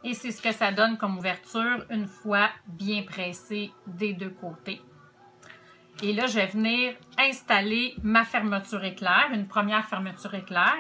Et c'est ce que ça donne comme ouverture une fois bien pressé des deux côtés. Et là, je vais venir installer ma fermeture éclair, une première fermeture éclair.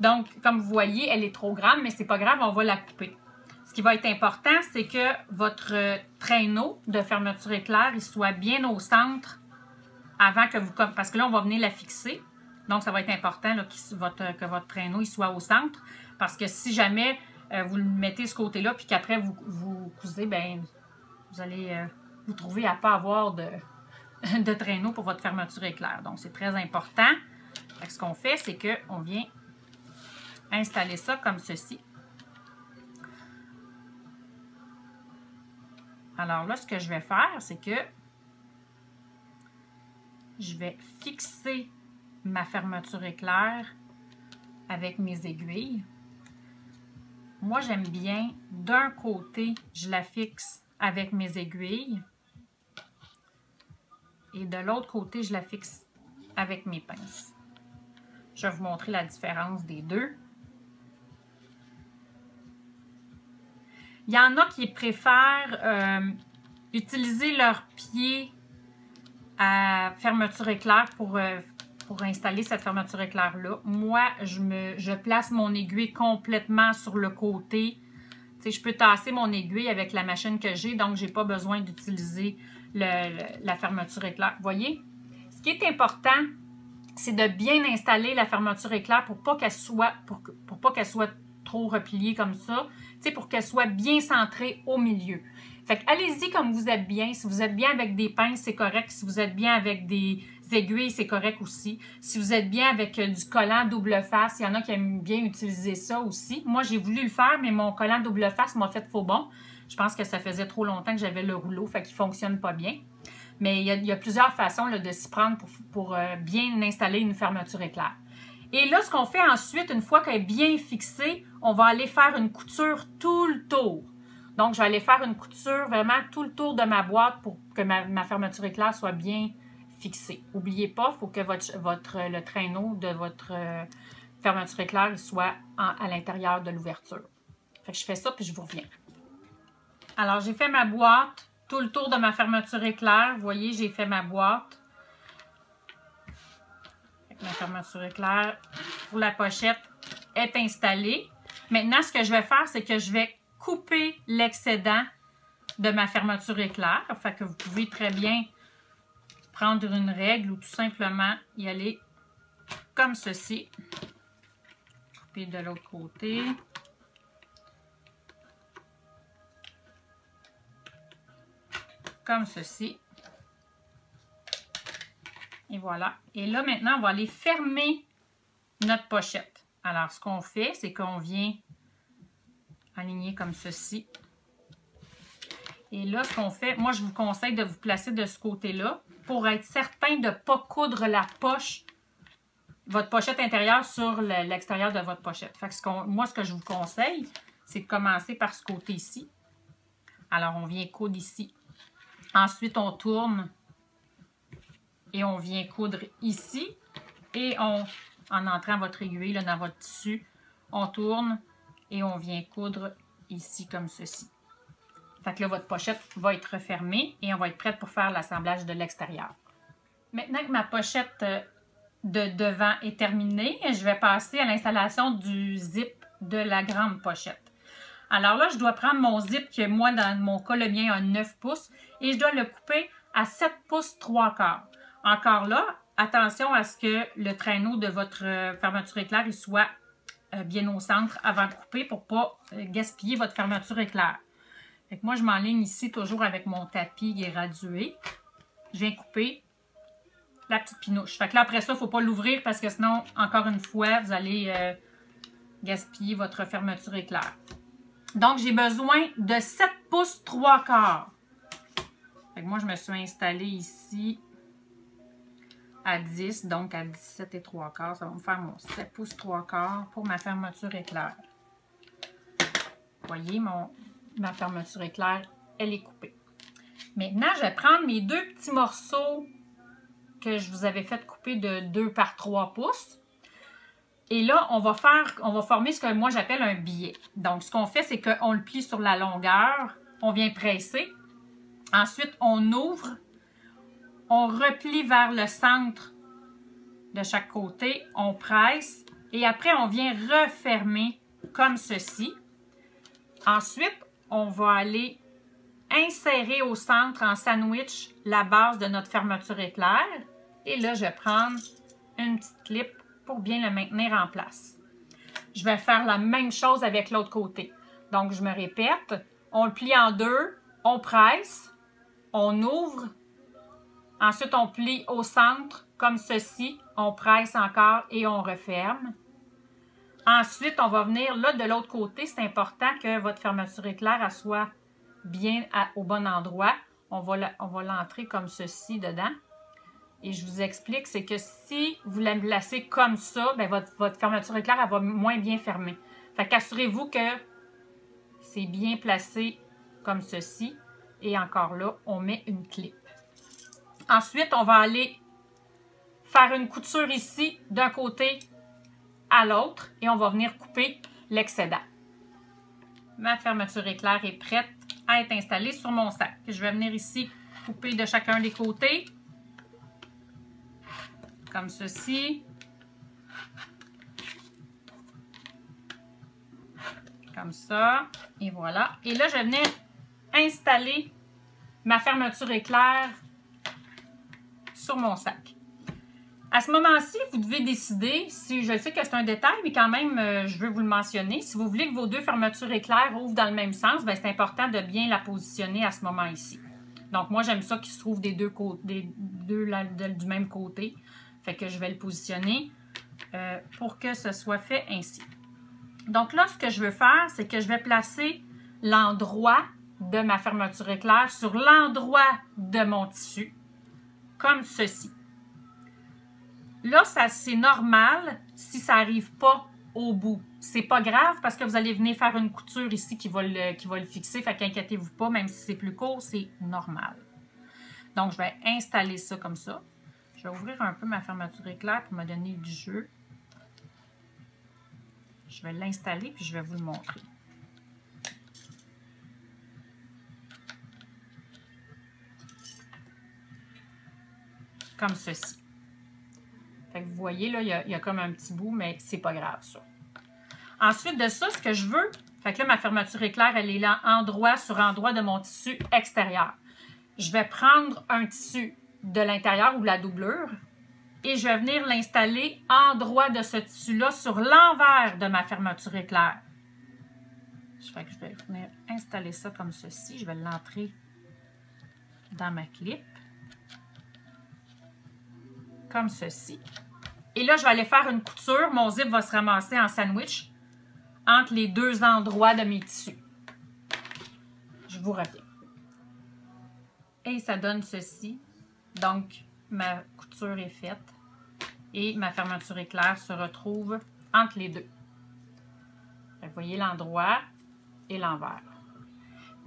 Donc, comme vous voyez, elle est trop grande, mais c'est pas grave, on va la couper. Ce qui va être important, c'est que votre traîneau de fermeture éclair, il soit bien au centre avant que vous... Parce que là, on va venir la fixer. Donc, ça va être important là, que votre traîneau il soit au centre. Parce que si jamais vous le mettez de ce côté-là, puis qu'après vous cousez, bien, vous allez vous trouver à ne pas avoir de traîneau pour votre fermeture éclair. Donc, c'est très important. Fait que ce qu'on fait, c'est qu'on vient installer ça comme ceci. Alors là, ce que je vais faire, c'est que je vais fixer ma fermeture éclair avec mes aiguilles. Moi, j'aime bien, d'un côté, je la fixe avec mes aiguilles et de l'autre côté, je la fixe avec mes pinces. Je vais vous montrer la différence des deux. Il y en a qui préfèrent utiliser leur pied à fermeture éclair pour installer cette fermeture éclair-là. Moi, je place mon aiguille complètement sur le côté. Tu sais, je peux tasser mon aiguille avec la machine que j'ai, donc je n'ai pas besoin d'utiliser la fermeture éclair. Vous voyez? Ce qui est important, c'est de bien installer la fermeture éclair pour pas qu'elle soit, pour pas qu'elle soit trop repliée comme ça, tu sais, pour qu'elle soit bien centrée au milieu. Fait que allez-y comme vous êtes bien. Si vous êtes bien avec des pinces, c'est correct. Si vous êtes bien avec des aiguilles, c'est correct aussi. Si vous êtes bien avec du collant double face, il y en a qui aiment bien utiliser ça aussi. Moi, j'ai voulu le faire, mais mon collant double face m'a fait faux bon. Je pense que ça faisait trop longtemps que j'avais le rouleau, fait qu'il ne fonctionne pas bien. Mais il y a plusieurs façons là, de s'y prendre pour bien installer une fermeture éclair. Et là, ce qu'on fait ensuite, une fois qu'elle est bien fixée, on va aller faire une couture tout le tour. Donc, je vais aller faire une couture vraiment tout le tour de ma boîte pour que ma fermeture éclair soit bien fixée. N'oubliez pas, il faut que le traîneau de votre fermeture éclair soit à l'intérieur de l'ouverture. Fait que je fais ça, puis je vous reviens. Alors, j'ai fait ma boîte, tout le tour de ma fermeture éclair. Vous voyez, j'ai fait ma boîte. Ma fermeture éclair pour la pochette est installée. Maintenant, ce que je vais faire, c'est que je vais couper l'excédent de ma fermeture éclair. Fait que vous pouvez très bien prendre une règle ou tout simplement y aller comme ceci. Couper de l'autre côté. Comme ceci. Et voilà. Et là, maintenant, on va aller fermer notre pochette. Alors, ce qu'on fait, c'est qu'on vient aligner comme ceci. Et là, ce qu'on fait, moi, je vous conseille de vous placer de ce côté-là pour être certain de ne pas coudre la poche, votre pochette intérieure sur l'extérieur de votre pochette. Fait que moi, ce que je vous conseille, c'est de commencer par ce côté-ci. Alors, on vient coudre ici. Ensuite, on tourne. Et on vient coudre ici. Et en entrant votre aiguille là, dans votre tissu, on tourne et on vient coudre ici comme ceci. Fait que là, votre pochette va être refermée et on va être prête pour faire l'assemblage de l'extérieur. Maintenant que ma pochette de devant est terminée, je vais passer à l'installation du zip de la grande pochette. Alors là, je dois prendre mon zip que moi, dans mon cas, le mien a 9 pouces et je dois le couper à 7 pouces 3/4. Encore là, attention à ce que le traîneau de votre fermeture éclair il soit bien au centre avant de couper pour ne pas gaspiller votre fermeture éclair. Fait que moi, je m'enligne ici toujours avec mon tapis gradué. Je viens couper la petite pinouche. Fait que là, après ça, il ne faut pas l'ouvrir parce que sinon, encore une fois, vous allez gaspiller votre fermeture éclair. Donc, j'ai besoin de 7 pouces 3/4. Fait que moi, je me suis installée ici à 10, donc à 17 et 3/4. Ça va me faire mon 7 pouces 3/4 pour ma fermeture éclair. Vous voyez, ma fermeture éclair, elle est coupée. Maintenant, je vais prendre mes deux petits morceaux que je vous avais fait couper de 2 par 3 pouces. Et là, on va former ce que moi j'appelle un billet. Donc, ce qu'on fait, c'est qu'on le plie sur la longueur, on vient presser. Ensuite, on ouvre, on replie vers le centre de chaque côté, on presse et après, on vient refermer comme ceci. Ensuite, on va aller insérer au centre en sandwich la base de notre fermeture éclair. Et là, je vais prendre une petite clip pour bien le maintenir en place. Je vais faire la même chose avec l'autre côté. Donc, je me répète, on le plie en deux, on presse, on ouvre, ensuite on plie au centre comme ceci, on presse encore et on referme. Ensuite, on va venir là de l'autre côté, c'est important que votre fermeture éclair elle soit bien au bon endroit. On va l'entrer comme ceci dedans. Et je vous explique, c'est que si vous la placez comme ça, bien, votre fermeture éclair elle va moins bien fermer. Fait qu'assurez-vous que c'est bien placé comme ceci. Et encore là, on met une clip. Ensuite, on va aller faire une couture ici d'un côté à l'autre et on va venir couper l'excédent. Ma fermeture éclair est prête à être installée sur mon sac. Je vais venir ici couper de chacun des côtés. Comme ceci. Comme ça. Et voilà. Et là, je vais venir installer ma fermeture éclair sur mon sac. À ce moment-ci, vous devez décider, si je sais que c'est un détail, mais quand même, je veux vous le mentionner. Si vous voulez que vos deux fermetures éclair ouvrent dans le même sens, c'est important de bien la positionner à ce moment-ci. Donc, moi, j'aime ça qu'il se trouve des deux côtés, du même côté. Fait que je vais le positionner pour que ce soit fait ainsi. Donc là, ce que je veux faire, c'est que je vais placer l'endroit de ma fermeture éclair sur l'endroit de mon tissu, comme ceci. Là, c'est normal si ça n'arrive pas au bout. C'est pas grave parce que vous allez venir faire une couture ici qui va le fixer. Fait qu'inquiétez-vous pas, même si c'est plus court, c'est normal. Donc, je vais installer ça comme ça. Je vais ouvrir un peu ma fermeture éclair pour me donner du jeu. Je vais l'installer puis je vais vous le montrer. Comme ceci. Fait que vous voyez, là, il y a comme un petit bout, mais c'est pas grave, ça. Ensuite de ça, ce que je veux, fait que là, ma fermeture éclair, elle est là, endroit sur endroit de mon tissu extérieur. Je vais prendre un tissu de l'intérieur ou de la doublure et je vais venir l'installer endroit de ce tissu-là sur l'envers de ma fermeture éclair. Fait que je vais venir installer ça comme ceci. Je vais l'entrer dans ma clip. Comme ceci. Et là, je vais aller faire une couture. Mon zip va se ramasser en sandwich entre les deux endroits de mes tissus. Je vous reviens. Et ça donne ceci. Donc, ma couture est faite. Et ma fermeture éclair se retrouve entre les deux. Vous voyez l'endroit et l'envers.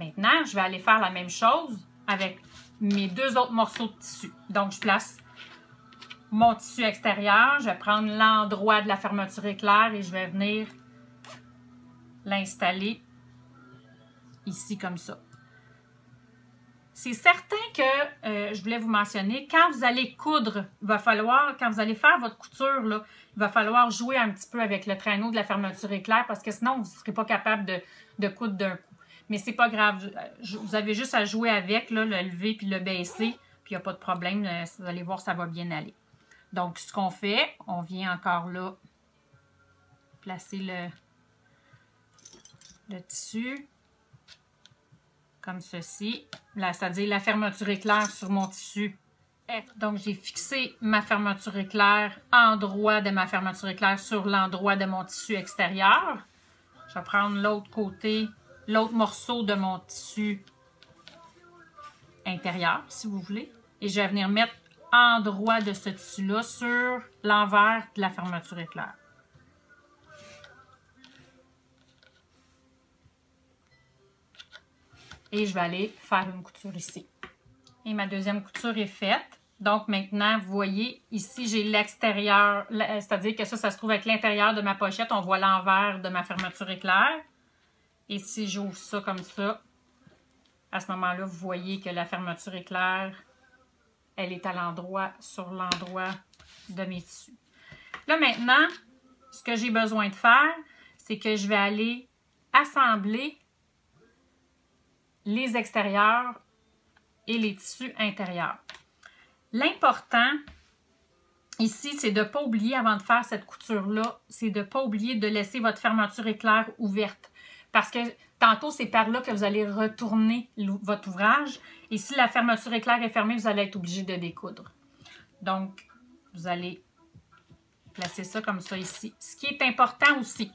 Maintenant, je vais aller faire la même chose avec mes deux autres morceaux de tissu. Donc, je place mon tissu extérieur. Je vais prendre l'endroit de la fermeture éclair et je vais venir l'installer ici comme ça. C'est certain que, je voulais vous mentionner, quand vous allez coudre, il va falloir, quand vous allez faire votre couture, là, il va falloir jouer un petit peu avec le traîneau de la fermeture éclair parce que sinon, vous ne serez pas capable de coudre d'un coup. Mais c'est pas grave. Vous avez juste à jouer avec, là, le lever puis le baisser, puis il n'y a pas de problème. Vous allez voir, ça va bien aller. Donc, ce qu'on fait, on vient encore là placer le tissu comme ceci. Là, c'est-à-dire la fermeture éclair sur mon tissu. Donc, j'ai fixé ma fermeture éclair endroit de ma fermeture éclair sur l'endroit de mon tissu extérieur. Je vais prendre l'autre côté, l'autre morceau de mon tissu intérieur, si vous voulez. Et je vais venir mettre endroit de ce tissu-là sur l'envers de la fermeture éclair. Et je vais aller faire une couture ici. Et ma deuxième couture est faite. Donc maintenant, vous voyez, ici j'ai l'extérieur, c'est-à-dire que ça se trouve avec l'intérieur de ma pochette. On voit l'envers de ma fermeture éclair. Et si j'ouvre ça comme ça, à ce moment-là, vous voyez que la fermeture éclair, elle est à l'endroit, sur l'endroit de mes tissus. Là maintenant, ce que j'ai besoin de faire, c'est que je vais aller assembler les extérieurs et les tissus intérieurs. L'important ici, c'est de ne pas oublier, avant de faire cette couture-là, c'est de ne pas oublier de laisser votre fermeture éclair ouverte. Parce que tantôt, c'est par là que vous allez retourner votre ouvrage. Et si la fermeture éclair est fermée, vous allez être obligé de découdre. Donc, vous allez placer ça comme ça ici. Ce qui est important aussi,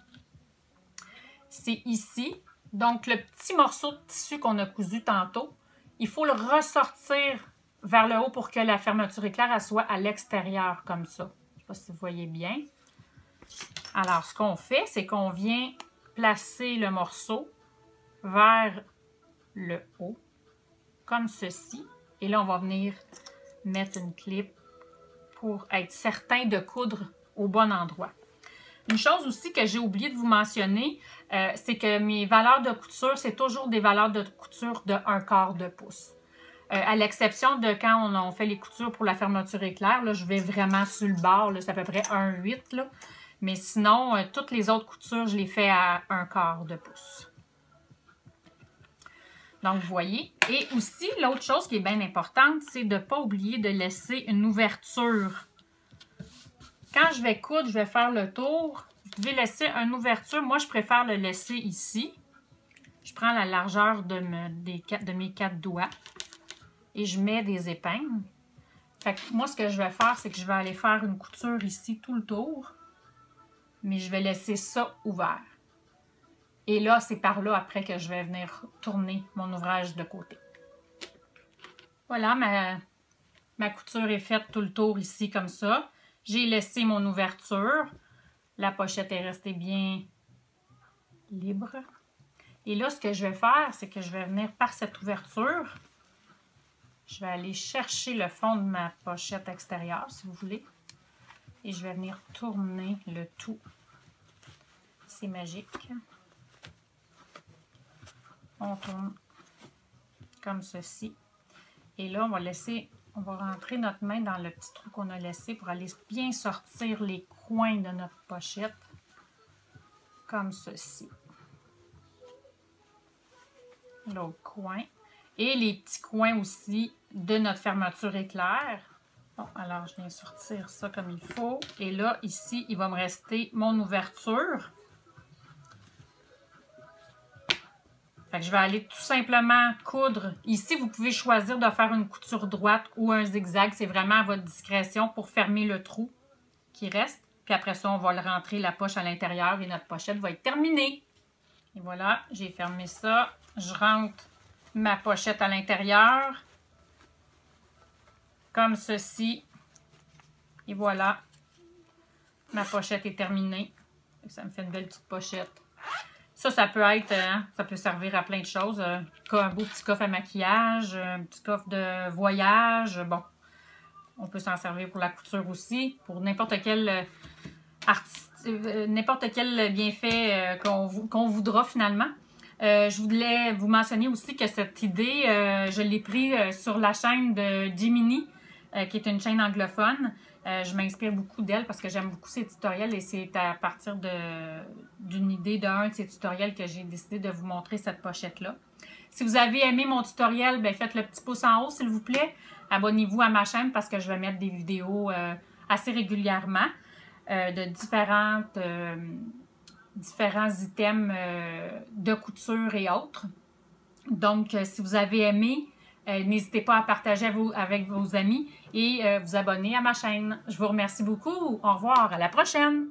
c'est ici. Donc, le petit morceau de tissu qu'on a cousu tantôt, il faut le ressortir vers le haut pour que la fermeture éclair elle soit à l'extérieur comme ça. Je ne sais pas si vous voyez bien. Alors, ce qu'on fait, c'est qu'on vient placer le morceau vers le haut, comme ceci. Et là, on va venir mettre une clip pour être certain de coudre au bon endroit. Une chose aussi que j'ai oublié de vous mentionner, c'est que mes valeurs de couture, c'est toujours des valeurs de couture de 1/4 de pouce. À l'exception de quand on fait les coutures pour la fermeture éclair, là, je vais vraiment sur le bord, c'est à peu près 1/8. Là. Mais sinon, toutes les autres coutures, je les fais à 1/4 de pouce. Donc, vous voyez. Et aussi, l'autre chose qui est bien importante, c'est de ne pas oublier de laisser une ouverture. Quand je vais coudre, je vais faire le tour. Vous devez laisser une ouverture. Moi, je préfère le laisser ici. Je prends la largeur de mes 4 doigts et je mets des épingles. Fait que moi, ce que je vais faire, c'est que je vais aller faire une couture ici tout le tour. Mais je vais laisser ça ouvert. Et là, c'est par là après que je vais venir tourner mon ouvrage de côté. Voilà, ma couture est faite tout le tour ici comme ça. J'ai laissé mon ouverture. La pochette est restée bien libre. Et là, ce que je vais faire, c'est que je vais venir par cette ouverture. Je vais aller chercher le fond de ma pochette extérieure, si vous voulez. Et je vais venir tourner le tout. C'est magique. On tourne comme ceci. Et là, on va rentrer notre main dans le petit trou qu'on a laissé pour aller bien sortir les coins de notre pochette. Comme ceci. L'autre coin. Et les petits coins aussi de notre fermeture éclair. Bon, alors je viens sortir ça comme il faut. Et là, ici, il va me rester mon ouverture. Fait que je vais aller tout simplement coudre. Ici, vous pouvez choisir de faire une couture droite ou un zigzag. C'est vraiment à votre discrétion pour fermer le trou qui reste. Puis après ça, on va le rentrer la poche à l'intérieur et notre pochette va être terminée. Et voilà, j'ai fermé ça. Je rentre ma pochette à l'intérieur. Comme ceci. Et voilà. Ma pochette est terminée. Ça me fait une belle petite pochette. Ça peut être, ça peut servir à plein de choses. Un beau petit coffre à maquillage, un petit coffre de voyage. Bon, on peut s'en servir pour la couture aussi, pour n'importe quel bienfait qu'on voudra finalement. Je voulais vous mentionner aussi que cette idée, je l'ai prise sur la chaîne de Jiminy, qui est une chaîne anglophone. Je m'inspire beaucoup d'elle parce que j'aime beaucoup ses tutoriels et c'est à partir d'une idée d'un de ses tutoriels que j'ai décidé de vous montrer cette pochette-là. Si vous avez aimé mon tutoriel, bien, faites le petit pouce en haut s'il vous plaît. Abonnez-vous à ma chaîne parce que je vais mettre des vidéos assez régulièrement de différents items de couture et autres. Donc, si vous avez aimé, n'hésitez pas à partager avec vos amis et vous abonner à ma chaîne. Je vous remercie beaucoup. Au revoir. À la prochaine.